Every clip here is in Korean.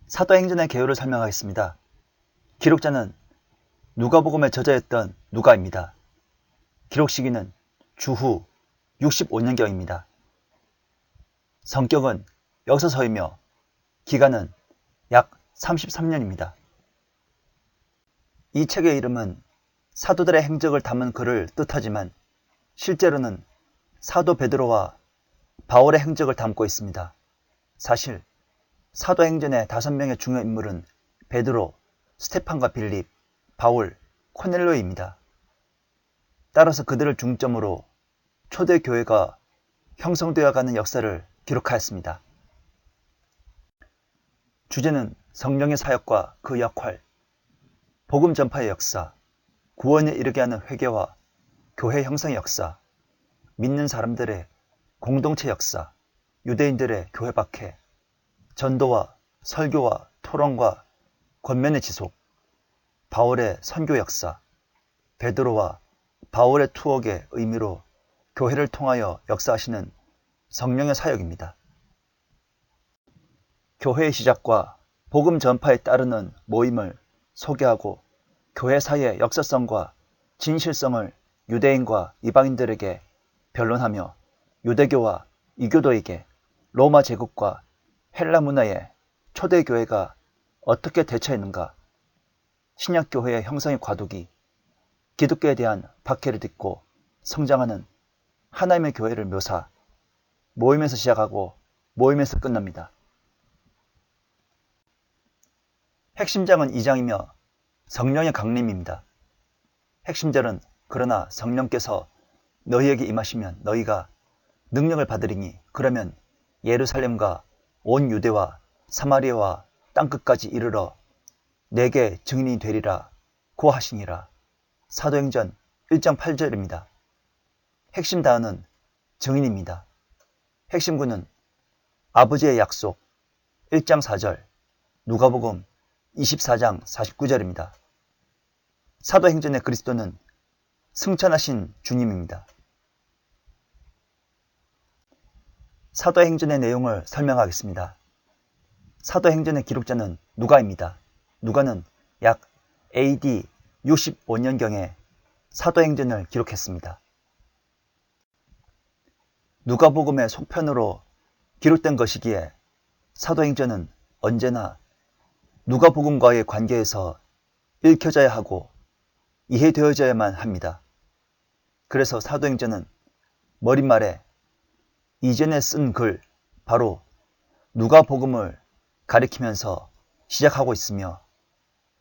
사도행전의 개요를 설명하겠습니다. 기록자는 누가복음의 저자였던 누가입니다. 기록 시기는 주후 65년경입니다. 성격은 역서서이며 기간은 약 33년입니다. 이 책의 이름은 사도들의 행적을 담은 글을 뜻하지만 실제로는 사도 베드로와 바울의 행적을 담고 있습니다. 사실 사도행전의 5명의 중요 인물은 베드로, 스테판과 빌립, 바울, 코넬로입니다. 따라서 그들을 중점으로 초대교회가 형성되어가는 역사를 기록하였습니다. 주제는 성령의 사역과 그 역할, 복음 전파의 역사, 구원에 이르게 하는 회개와 교회 형성의 역사, 믿는 사람들의 공동체 역사, 유대인들의 교회 박해, 전도와 설교와 토론과 권면의 지속, 바울의 선교 역사, 베드로와 바울의 투옥의 의미로 교회를 통하여 역사하시는 성령의 사역입니다. 교회의 시작과 복음 전파에 따르는 모임을 소개하고 교회 사이의 역사성과 진실성을 유대인과 이방인들에게 변론하며 유대교와 이교도에게 로마 제국과 헬라 문화에 초대교회가 어떻게 대처했는가, 신약교회의 형성의 과도기, 기독교에 대한 박해를 딛고 성장하는 하나님의 교회를 묘사, 모임에서 시작하고 모임에서 끝납니다. 핵심장은 2장이며 성령의 강림입니다. 핵심절은 그러나 성령께서 너희에게 임하시면 너희가 능력을 받으리니 그러면 예루살렘과 온 유대와 사마리아와 땅끝까지 이르러 내게 증인이 되리라 고 하시니라. 사도행전 1장 8절입니다. 핵심 단어는 증인입니다. 핵심구는 아버지의 약속 1장 4절, 누가복음 24장 49절입니다. 사도행전의 그리스도는 승천하신 주님입니다. 사도행전의 내용을 설명하겠습니다. 사도행전의 기록자는 누가입니다. 누가는 약 AD 65년경에 사도행전을 기록했습니다. 누가복음의 속편으로 기록된 것이기에 사도행전은 언제나 누가복음과의 관계에서 읽혀져야 하고 이해되어져야만 합니다. 그래서 사도행전은 머릿말에 이전에 쓴 글, 바로 누가복음을 가리키면서 시작하고 있으며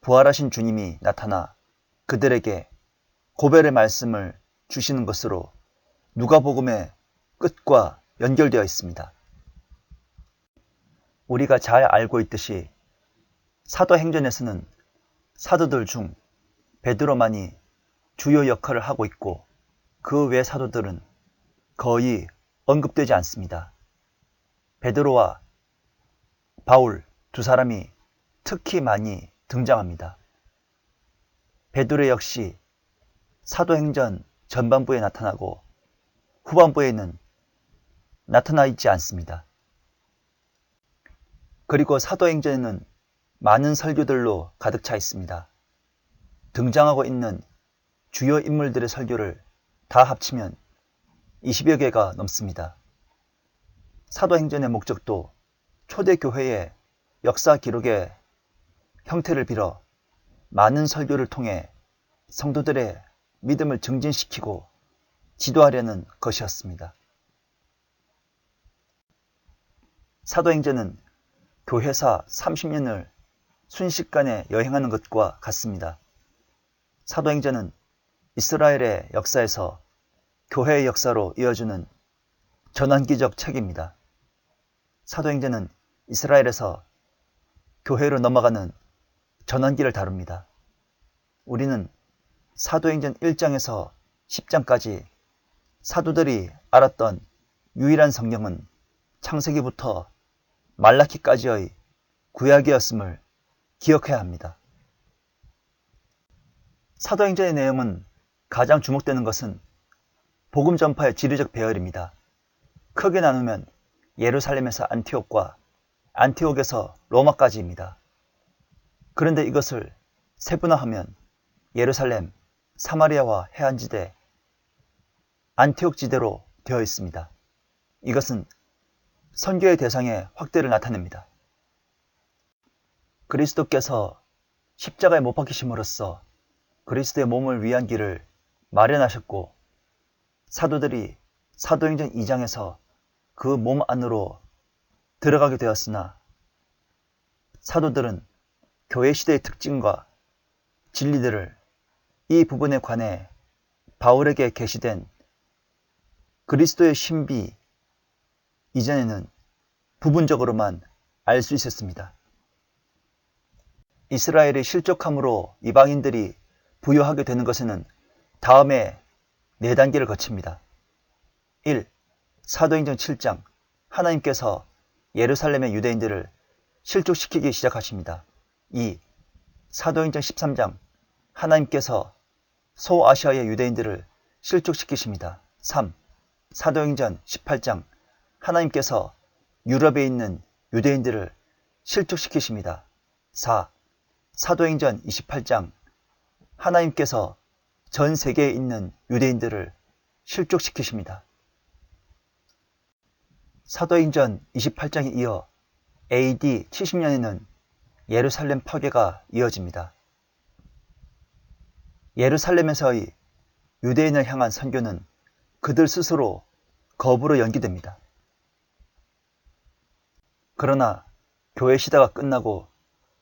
부활하신 주님이 나타나 그들에게 고별의 말씀을 주시는 것으로 누가복음의 끝과 연결되어 있습니다. 우리가 잘 알고 있듯이 사도행전에서는 사도들 중 베드로만이 주요 역할을 하고 있고 그 외 사도들은 거의 언급되지 않습니다. 베드로와 바울 두 사람이 특히 많이 등장합니다. 베드로 역시 사도행전 전반부에 나타나고 후반부에는 나타나 있지 않습니다. 그리고 사도행전에는 많은 설교들로 가득 차 있습니다. 등장하고 있는 주요 인물들의 설교를 다 합치면 20여 개가 넘습니다. 사도행전의 목적도 초대교회의 역사 기록의 형태를 빌어 많은 설교를 통해 성도들의 믿음을 증진시키고 지도하려는 것이었습니다. 사도행전은 교회사 30년을 순식간에 여행하는 것과 같습니다. 사도행전은 이스라엘의 역사에서 교회의 역사로 이어주는 전환기적 책입니다. 사도행전은 이스라엘에서 교회로 넘어가는 전환기를 다룹니다. 우리는 사도행전 1장에서 10장까지 사도들이 알았던 유일한 성경은 창세기부터 말라키까지의 구약이었음을 기억해야 합니다. 사도행전의 내용은 가장 주목되는 것은 복음 전파의 지리적 배열입니다. 크게 나누면 예루살렘에서 안티옥과 안티옥에서 로마까지입니다. 그런데 이것을 세분화하면 예루살렘, 사마리아와 해안지대, 안티옥 지대로 되어 있습니다. 이것은 선교의 대상의 확대를 나타냅니다. 그리스도께서 십자가에 못 박히심으로써 그리스도의 몸을 위한 길을 마련하셨고, 사도들이 사도행전 2장에서 그 몸 안으로 들어가게 되었으나, 사도들은 교회 시대의 특징과 진리들을 이 부분에 관해 바울에게 계시된 그리스도의 신비 이전에는 부분적으로만 알 수 있었습니다. 이스라엘의 실족함으로 이방인들이 부여하게 되는 것에는 다음에 4단계를 거칩니다. 1. 사도행전 7장, 하나님께서 예루살렘의 유대인들을 실족시키기 시작하십니다. 2. 사도행전 13장, 하나님께서 소아시아의 유대인들을 실족시키십니다. 3. 사도행전 18장, 하나님께서 유럽에 있는 유대인들을 실족시키십니다. 4. 사도행전 28장, 하나님께서 전 세계에 있는 유대인들을 실족시키십니다. 사도행전 28장에 이어 AD 70년에는 예루살렘 파괴가 이어집니다. 예루살렘에서의 유대인을 향한 선교는 그들 스스로 거부로 연기됩니다. 그러나 교회 시대가 끝나고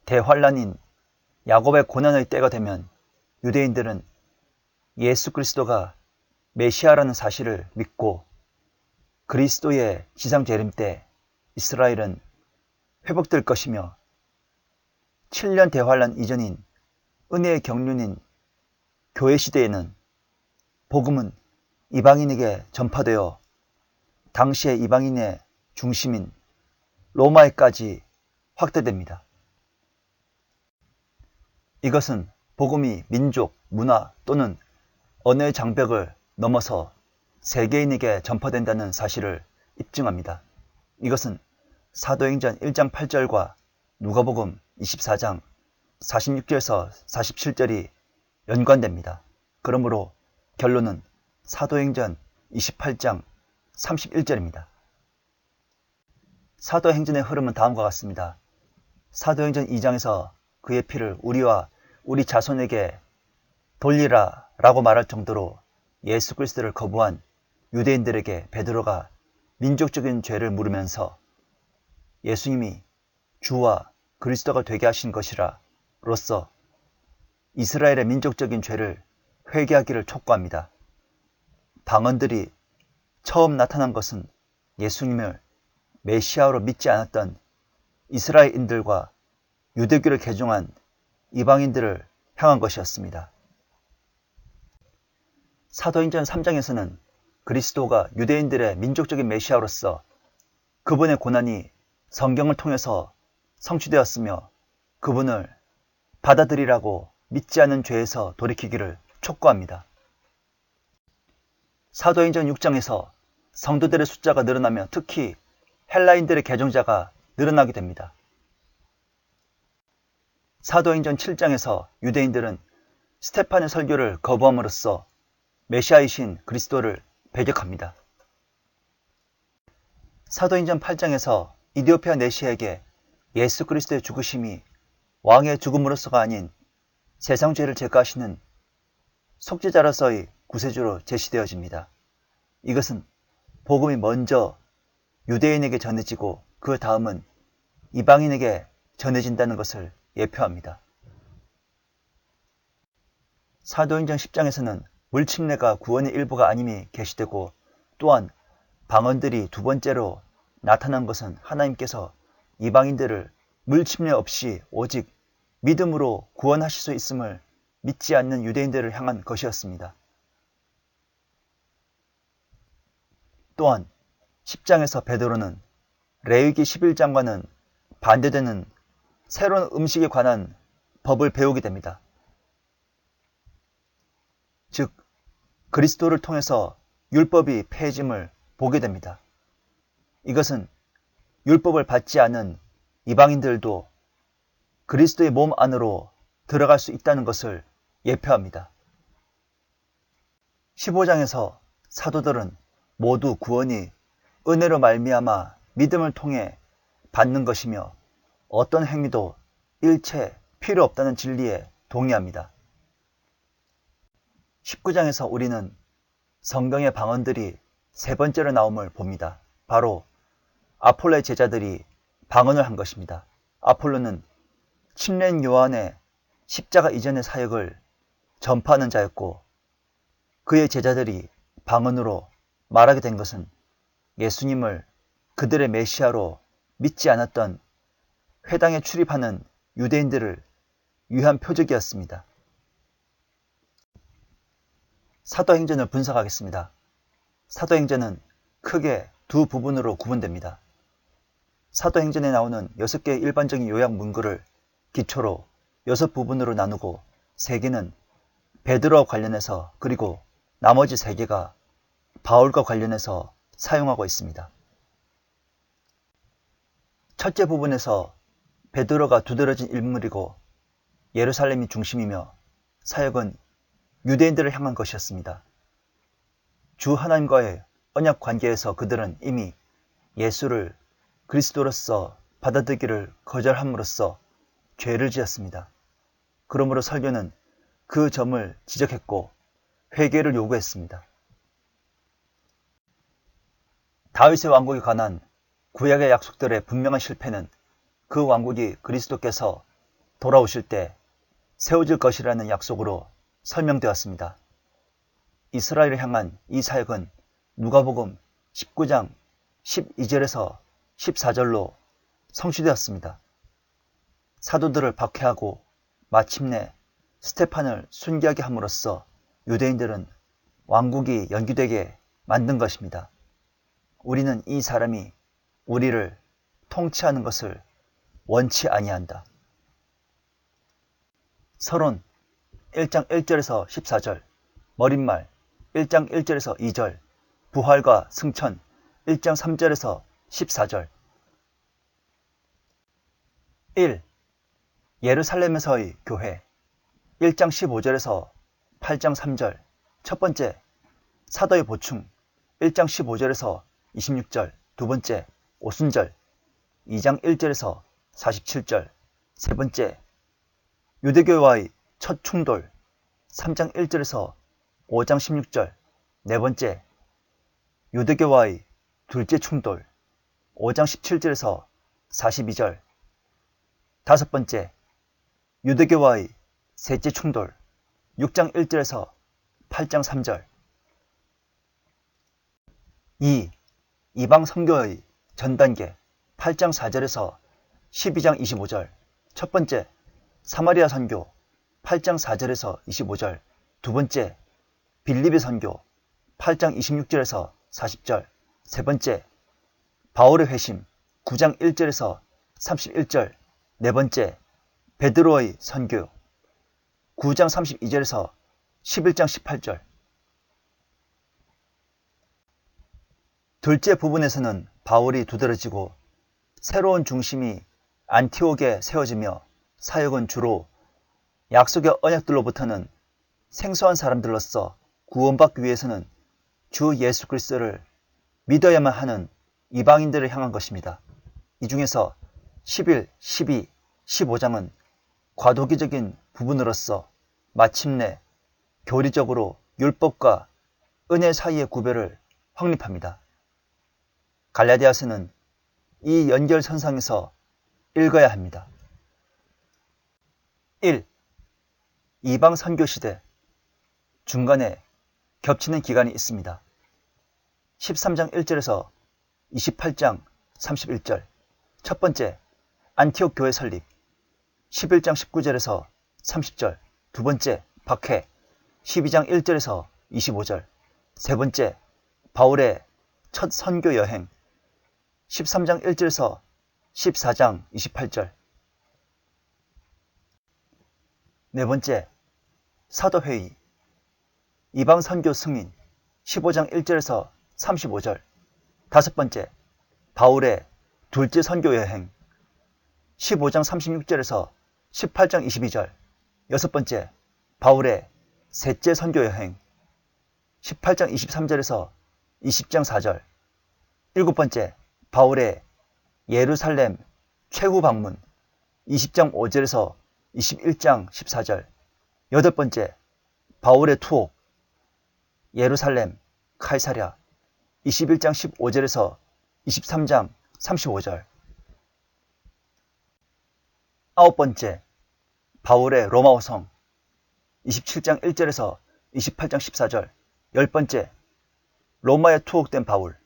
대환란인 야곱의 고난의 때가 되면 유대인들은 예수 그리스도가 메시아라는 사실을 믿고, 그리스도의 지상 재림 때 이스라엘은 회복될 것이며, 7년 대환란 이전인 은혜의 경륜인 교회 시대에는 복음은 이방인에게 전파되어 당시의 이방인의 중심인 로마에까지 확대됩니다. 이것은 복음이 민족, 문화 또는 언어의 장벽을 넘어서 세계인에게 전파된다는 사실을 입증합니다. 이것은 사도행전 1장 8절과 누가복음 24장 46절에서 47절이 연관됩니다. 그러므로 결론은 사도행전 28장 31절입니다. 사도행전의 흐름은 다음과 같습니다. 사도행전 2장에서 그의 피를 우리와 우리 자손에게 돌리라 라고 말할 정도로 예수 그리스도를 거부한 유대인들에게 베드로가 민족적인 죄를 물으면서 예수님이 주와 그리스도가 되게 하신 것이라 로써 이스라엘의 민족적인 죄를 회개하기를 촉구합니다. 방언들이 처음 나타난 것은 예수님을 메시아로 믿지 않았던 이스라엘인들과 유대교를 개종한 이방인들을 향한 것이었습니다. 사도행전 3장에서는 그리스도가 유대인들의 민족적인 메시아로서 그분의 고난이 성경을 통해서 성취되었으며 그분을 받아들이라고 믿지 않은 죄에서 돌이키기를 촉구합니다. 사도행전 6장에서 성도들의 숫자가 늘어나며 특히 헬라인들의 개종자가 늘어나게 됩니다. 사도행전 7장에서 유대인들은 스테판의 설교를 거부함으로써 메시아이신 그리스도를 배격합니다. 사도행전 8장에서 이디오피아 내시에게 예수 그리스도의 죽으심이 왕의 죽음으로서가 아닌 세상 죄를 제거하시는 속죄자로서의 구세주로 제시되어집니다. 이것은 복음이 먼저 유대인에게 전해지고 그 다음은 이방인에게 전해진다는 것을 예표합니다. 사도행전 10장에서는 물침례가 구원의 일부가 아님이 계시되고, 또한 방언들이 두 번째로 나타난 것은 하나님께서 이방인들을 물침례 없이 오직 믿음으로 구원하실 수 있음을 믿지 않는 유대인들을 향한 것이었습니다. 또한 10장에서 베드로는 레위기 11장과는 반대되는 새로운 음식에 관한 법을 배우게 됩니다. 즉, 그리스도를 통해서 율법이 폐해짐을 보게 됩니다. 이것은 율법을 받지 않은 이방인들도 그리스도의 몸 안으로 들어갈 수 있다는 것을 예표합니다. 15장에서 사도들은 모두 구원이 은혜로 말미암아 믿음을 통해 받는 것이며 어떤 행위도 일체 필요 없다는 진리에 동의합니다. 19장에서 우리는 성경의 방언들이 세 번째로 나옴을 봅니다. 바로 아폴로의 제자들이 방언을 한 것입니다. 아폴로는 침례인 요한의 십자가 이전의 사역을 전파하는 자였고 그의 제자들이 방언으로 말하게 된 것은 예수님을 그들의 메시아로 믿지 않았던 회당에 출입하는 유대인들을 위한 표적이었습니다. 사도행전을 분석하겠습니다. 사도행전은 크게 두 부분으로 구분됩니다. 사도행전에 나오는 6개의 일반적인 요약 문구를 기초로 6부분으로 나누고 3개는 베드로와 관련해서 그리고 나머지 3개가 바울과 관련해서 사용하고 있습니다. 첫째 부분에서 베드로가 두드러진 인물이고 예루살렘이 중심이며 사역은 유대인들을 향한 것이었습니다. 주 하나님과의 언약 관계에서 그들은 이미 예수를 그리스도로서 받아들이기를 거절함으로써 죄를 지었습니다. 그러므로 설교는 그 점을 지적했고 회개를 요구했습니다. 다윗의 왕국에 관한 구약의 약속들의 분명한 실패는 그 왕국이 그리스도께서 돌아오실 때 세워질 것이라는 약속으로 설명되었습니다. 이스라엘을 향한 이 사역은 누가복음 19장 12절에서 14절로 성취되었습니다. 사도들을 박해하고 마침내 스테판을 순교하게 함으로써 유대인들은 왕국이 연기되게 만든 것입니다. 우리는 이 사람이 우리를 통치하는 것을 원치 아니한다. 서론 1장 1절에서 14절, 머릿말 1장 1절에서 2절, 부활과 승천 1장 3절에서 14절. 1. 예루살렘에서의 교회 1장 15절에서 8장 3절. 첫 번째, 사도의 보충 1장 15절에서 26절. 두 번째, 오순절 2장 1절에서 47절. 세 번째, 유대교와의 첫 충돌 3장 1절에서 5장 16절. 네 번째, 유대교와의 둘째 충돌 5장 17절에서 42절. 다섯 번째, 유대교와의 셋째 충돌 6장 1절에서 8장 3절. 2. 이방 선교의 전단계 8장 4절에서 12장 25절. 첫 번째, 사마리아 선교 8장 4절에서 25절. 두 번째, 빌립의 선교 8장 26절에서 40절. 세 번째, 바울의 회심 9장 1절에서 31절. 네 번째, 베드로의 선교 9장 32절에서 11장 18절. 둘째 부분에서는 바울이 두드러지고 새로운 중심이 안티옥에 세워지며 사역은 주로 약속의 언약들로부터는 생소한 사람들로서 구원받기 위해서는 주 예수 그리스도를 믿어야만 하는 이방인들을 향한 것입니다. 이 중에서 11, 12, 15장은 과도기적인 부분으로서 마침내 교리적으로 율법과 은혜 사이의 구별을 확립합니다. 갈라디아서는 이 연결선상에서 읽어야 합니다. 1. 이방 선교 시대. 중간에 겹치는 기간이 있습니다. 13장 1절에서 28장 31절. 첫 번째, 안티옥 교회 설립 11장 19절에서 30절. 두 번째, 박해 12장 1절에서 25절. 세 번째, 바울의 첫 선교 여행 13장 1절에서 14장 28절. 네 번째, 사도회의 이방 선교 승인 15장 1절에서 35절. 다섯 번째, 바울의 둘째 선교 여행 15장 36절에서 18장 22절. 여섯 번째, 바울의 셋째 선교 여행. 18장 23절에서 20장 4절. 일곱 번째, 바울의 예루살렘 최후 방문. 20장 5절에서 21장 14절. 여덟 번째, 바울의 투옥. 예루살렘, 카이사랴. 21장 15절에서 23장 35절. 아홉 번째, 바울의 로마오 성. 27장 1절에서 28장 14절. 열 번째, 로마에 투옥된 바울.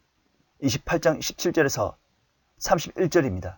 28장 17절에서 31절입니다.